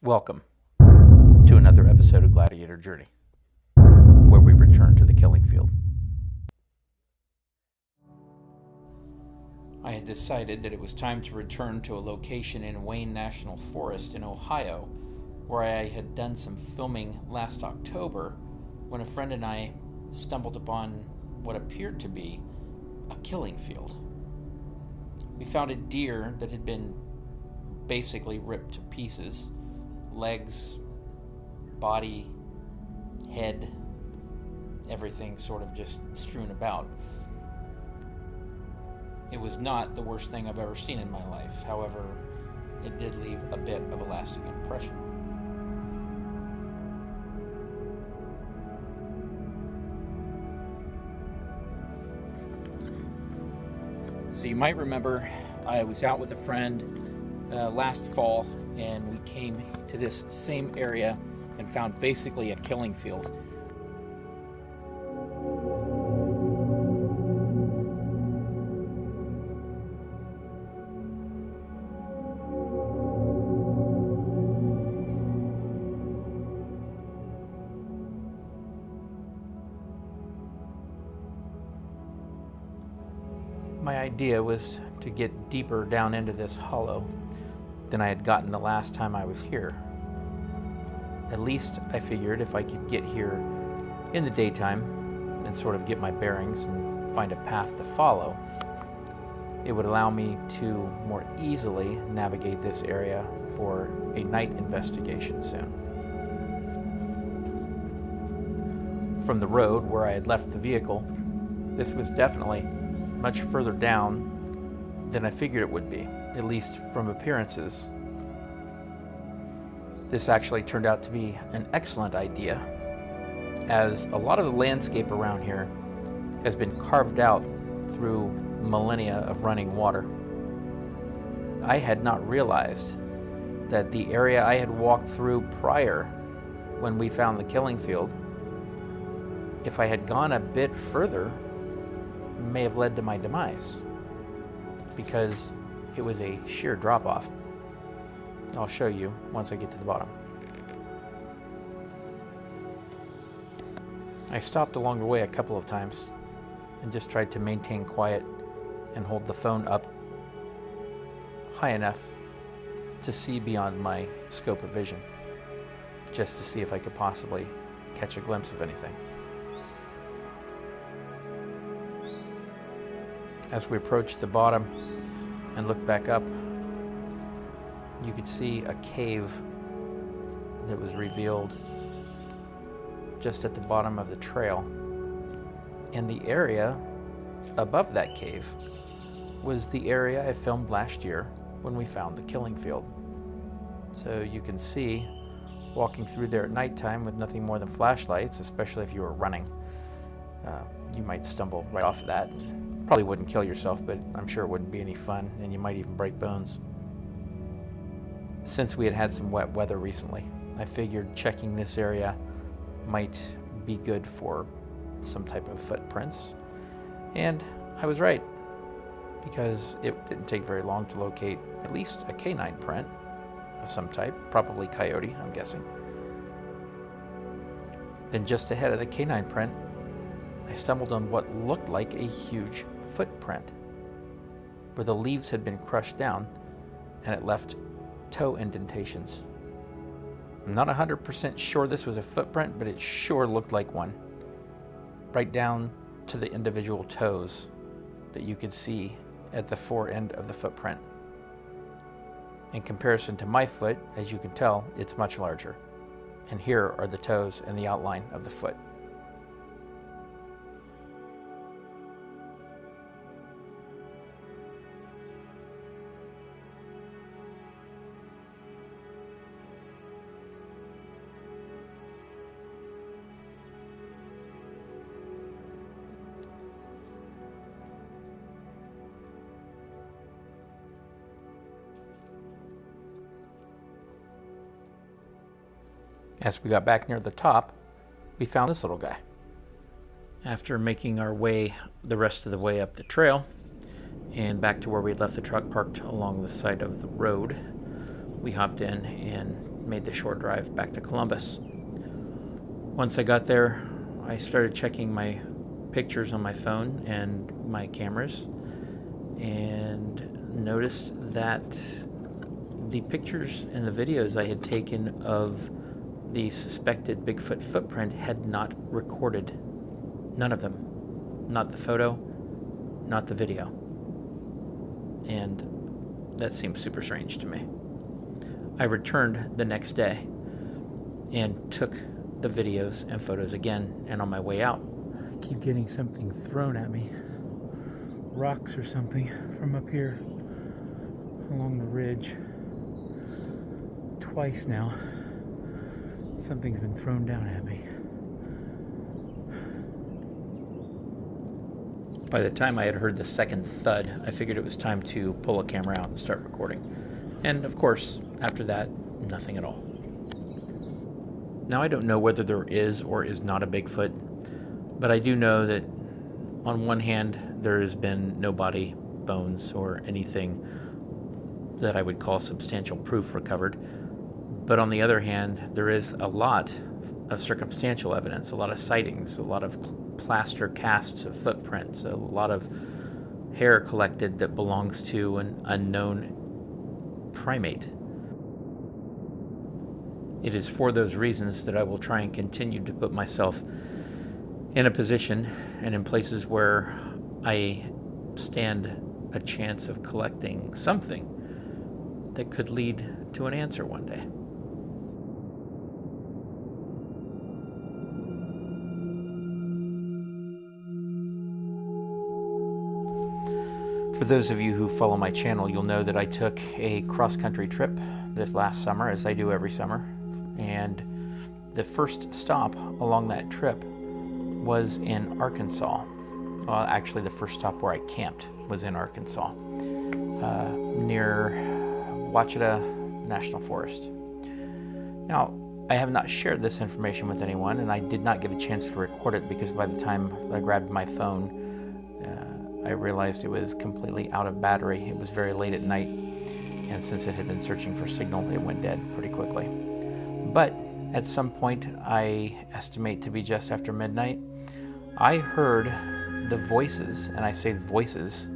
Welcome to another episode of Gladiator Journey, where we return to the killing field. I had decided that it was time to return to a location in Wayne National Forest in Ohio, where I had done some filming last October when a friend and I stumbled upon what appeared to be a killing field. We found a deer that had been basically ripped to pieces. Legs, body, head, everything sort of just strewn about. It was not the worst thing I've ever seen in my life. However, it did leave a bit of a lasting impression. So you might remember I was out with a friend last fall, and we came to this same area and found basically a killing field. My idea was to get deeper down into this hollow than I had gotten the last time I was here. At least I figured if I could get here in the daytime and sort of get my bearings and find a path to follow, it would allow me to more easily navigate this area for a night investigation soon. From the road where I had left the vehicle, this was definitely much further down than I figured it would be, at least from appearances. This actually turned out to be an excellent idea, as a lot of the landscape around here has been carved out through millennia of running water. I had not realized that the area I had walked through prior, when we found the killing field, if I had gone a bit further, may have led to my demise, because it was a sheer drop-off. I'll show you once I get to the bottom. I stopped along the way a couple of times and just tried to maintain quiet and hold the phone up high enough to see beyond my scope of vision, just to see if I could possibly catch a glimpse of anything. As we approached the bottom and looked back up, you could see a cave that was revealed just at the bottom of the trail. And the area above that cave was the area I filmed last year when we found the killing field. So you can see, walking through there at nighttime with nothing more than flashlights, especially if you were running, you might stumble right off of that. Probably wouldn't kill yourself, but I'm sure it wouldn't be any fun, and you might even break bones. Since we had had some wet weather recently, I figured checking this area might be good for some type of footprints. And I was right, because it didn't take very long to locate at least a canine print of some type, probably coyote, I'm guessing. Then just ahead of the canine print, I stumbled on what looked like a huge footprint, where the leaves had been crushed down and it left toe indentations. I'm not 100% sure this was a footprint, but it sure looked like one, right down to the individual toes that you could see at the fore end of the footprint. In comparison to my foot, as you can tell, it's much larger, and here are the toes and the outline of the foot. As we got back near the top, we found this little guy. After making our way the rest of the way up the trail and back to where we left the truck parked along the side of the road, we hopped in and made the short drive back to Columbus. Once I got there, I started checking my pictures on my phone and my cameras, and noticed that the pictures and the videos I had taken of the suspected Bigfoot footprint had not recorded. None of them. Not the photo, not the video. And that seemed super strange to me. I returned the next day and took the videos and photos again, and on my way out, I keep getting something thrown at me. Rocks or something from up here along the ridge. Twice now, something's been thrown down at me. By the time I had heard the second thud, I figured it was time to pull a camera out and start recording. And of course, after that, nothing at all. Now I don't know whether there is or is not a Bigfoot, but I do know that on one hand, there has been no body, bones, or anything that I would call substantial proof recovered. But on the other hand, there is a lot of circumstantial evidence, a lot of sightings, a lot of plaster casts of footprints, a lot of hair collected that belongs to an unknown primate. It is for those reasons that I will try and continue to put myself in a position and in places where I stand a chance of collecting something that could lead to an answer one day. For those of you who follow my channel, you'll know that I took a cross-country trip this last summer, as I do every summer. And the first stop along that trip was in Arkansas. Well, actually, the first stop where I camped was in Arkansas, near Ouachita National Forest. Now, I have not shared this information with anyone, and I did not get a chance to record it because by the time I grabbed my phone, I realized it was completely out of battery. It was very late at night, and since it had been searching for signal, it went dead pretty quickly. But at some point, I estimate to be just after midnight, I heard the voices, and I say voices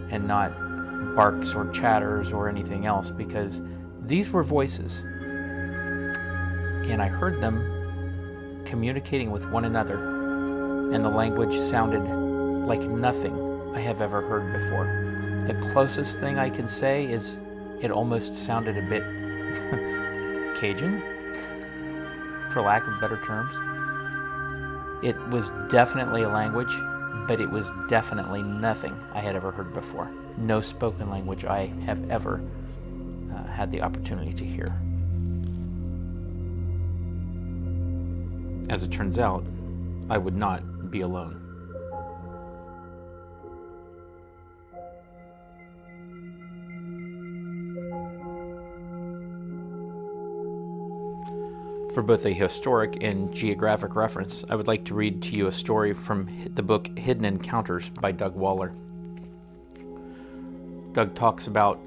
and not barks or chatters or anything else, because these were voices, and I heard them communicating with one another, and the language sounded like nothing I have ever heard before. The closest thing I can say is it almost sounded a bit Cajun, for lack of better terms. It was definitely a language, but it was definitely nothing I had ever heard before. No spoken language I have ever had the opportunity to hear. As it turns out, I would not be alone. For both a historic and geographic reference, I would like to read to you a story from the book Hidden Encounters by Doug Waller. Doug talks about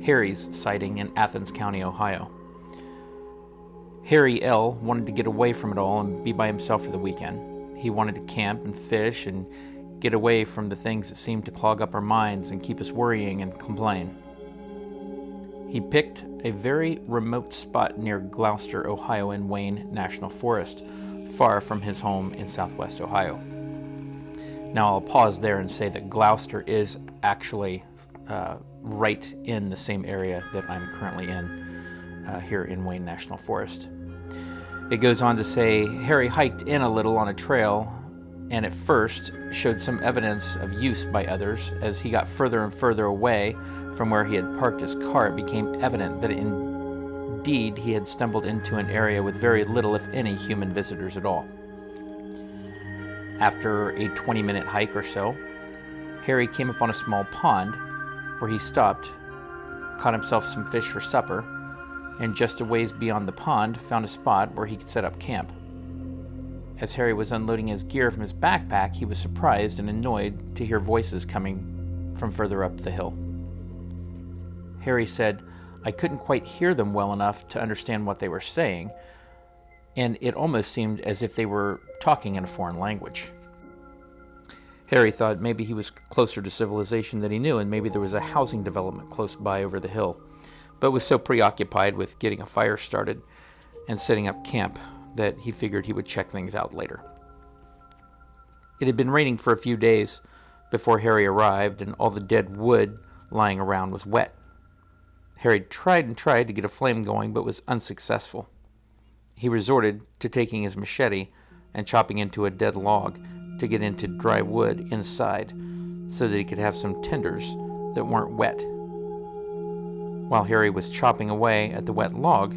Harry's sighting in Athens County, Ohio. Harry L. wanted to get away from it all and be by himself for the weekend. He wanted to camp and fish and get away from the things that seemed to clog up our minds and keep us worrying and complain. He picked a very remote spot near Gloucester, Ohio in Wayne National Forest, far from his home in southwest Ohio. Now I'll pause there and say that Gloucester is actually right in the same area that I'm currently in, here in Wayne National Forest. It goes on to say, Harry hiked in a little on a trail and at first showed some evidence of use by others. As he got further and further away from where he had parked his car, it became evident that indeed he had stumbled into an area with very little, if any, human visitors at all. After a 20-minute hike or so, Harry came upon a small pond where he stopped, caught himself some fish for supper, and just a ways beyond the pond found a spot where he could set up camp. As Harry was unloading his gear from his backpack, he was surprised and annoyed to hear voices coming from further up the hill. Harry said, I couldn't quite hear them well enough to understand what they were saying, and it almost seemed as if they were talking in a foreign language. Harry thought maybe he was closer to civilization than he knew, and maybe there was a housing development close by over the hill, but was so preoccupied with getting a fire started and setting up camp that he figured he would check things out later. It had been raining for a few days before Harry arrived, and all the dead wood lying around was wet. Harry tried to get a flame going, but was unsuccessful. He resorted to taking his machete and chopping into a dead log to get into dry wood inside so that he could have some tinders that weren't wet. While Harry was chopping away at the wet log,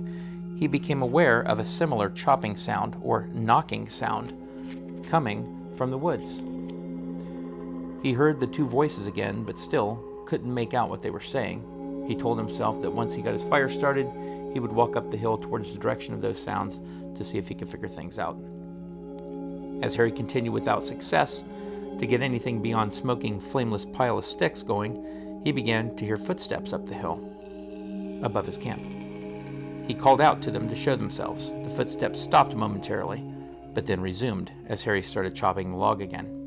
he became aware of a similar chopping sound or knocking sound coming from the woods. He heard the two voices again, but still couldn't make out what they were saying. He told himself that once he got his fire started, he would walk up the hill towards the direction of those sounds to see if he could figure things out. As Harry continued without success to get anything beyond smoking, flameless pile of sticks going, he began to hear footsteps up the hill above his camp. He called out to them to show themselves. The footsteps stopped momentarily, but then resumed as Harry started chopping the log again.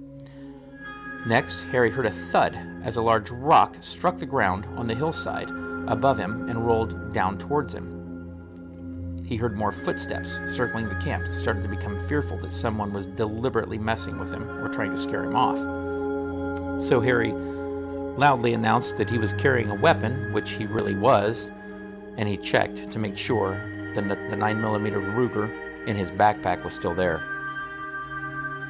Next, Harry heard a thud as a large rock struck the ground on the hillside above him and rolled down towards him. He heard more footsteps circling the camp and started to become fearful that someone was deliberately messing with him or trying to scare him off. So Harry loudly announced that he was carrying a weapon, which he really was, and he checked to make sure that the 9mm Ruger in his backpack was still there.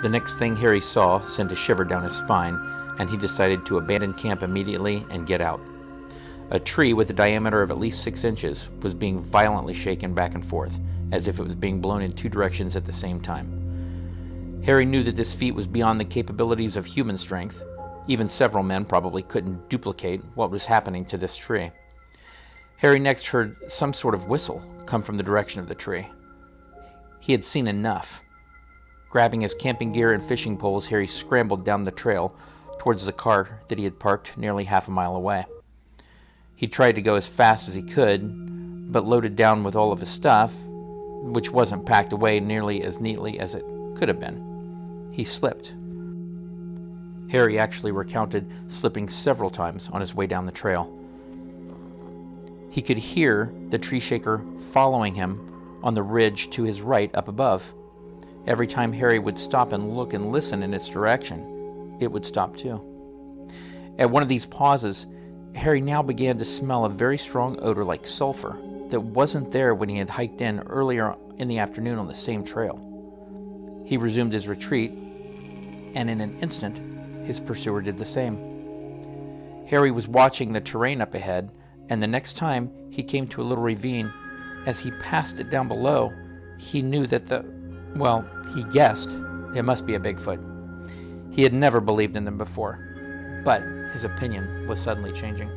The next thing Harry saw sent a shiver down his spine, and he decided to abandon camp immediately and get out. A tree with a diameter of at least 6 inches was being violently shaken back and forth, as if it was being blown in two directions at the same time. Harry knew that this feat was beyond the capabilities of human strength. Even several men probably couldn't duplicate what was happening to this tree. Harry next heard some sort of whistle come from the direction of the tree. He had seen enough. Grabbing his camping gear and fishing poles, Harry scrambled down the trail towards the car that he had parked nearly half a mile away. He tried to go as fast as he could, but loaded down with all of his stuff, which wasn't packed away nearly as neatly as it could have been. He slipped. Harry actually recounted slipping several times on his way down the trail. He could hear the tree shaker following him on the ridge to his right up above. Every time Harry would stop and look and listen in its direction, it would stop too. At one of these pauses, Harry now began to smell a very strong odor like sulfur that wasn't there when he had hiked in earlier in the afternoon on the same trail. He resumed his retreat, and in an instant, his pursuer did the same. Harry was watching the terrain up ahead, and the next time he came to a little ravine, as he passed it down below, he knew that he guessed it must be a Bigfoot. He had never believed in them before, but his opinion was suddenly changing.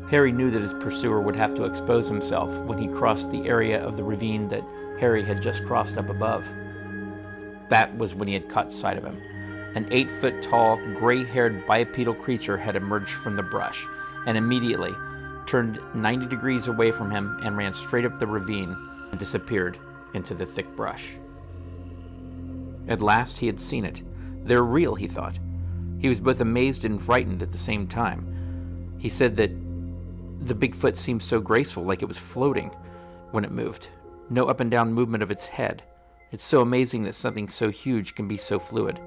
Harry knew that his pursuer would have to expose himself when he crossed the area of the ravine that Harry had just crossed up above. That was when he had caught sight of him. An 8-foot-tall, gray-haired bipedal creature had emerged from the brush and immediately turned 90 degrees away from him and ran straight up the ravine and disappeared into the thick brush. At last he had seen it. They're real, he thought. He was both amazed and frightened at the same time. He said that the Bigfoot seemed so graceful, like it was floating when it moved. No up and down movement of its head. It's so amazing that something so huge can be so fluid.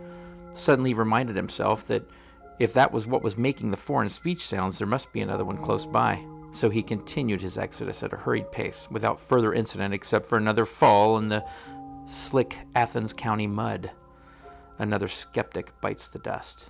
Suddenly he reminded himself that if that was what was making the foreign speech sounds, there must be another one close by. So he continued his exodus at a hurried pace, without further incident except for another fall in the slick Athens County mud. Another skeptic bites the dust.